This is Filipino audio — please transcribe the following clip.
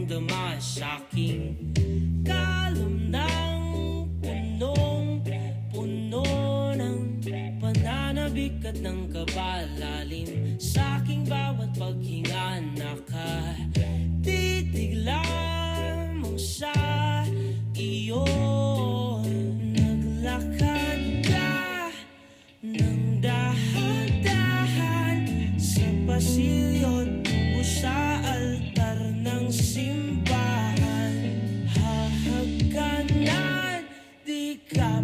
damang-dama sa'king kalamnang punong-puno ng pananabik at ng kabalalim. Sa'king bawat paghinga nakatitig lamang sa iyo. Naglakad ka ng dahan-dahan sa pasilyo tungo sa altar ng simbahan. Hahagkanan, di ka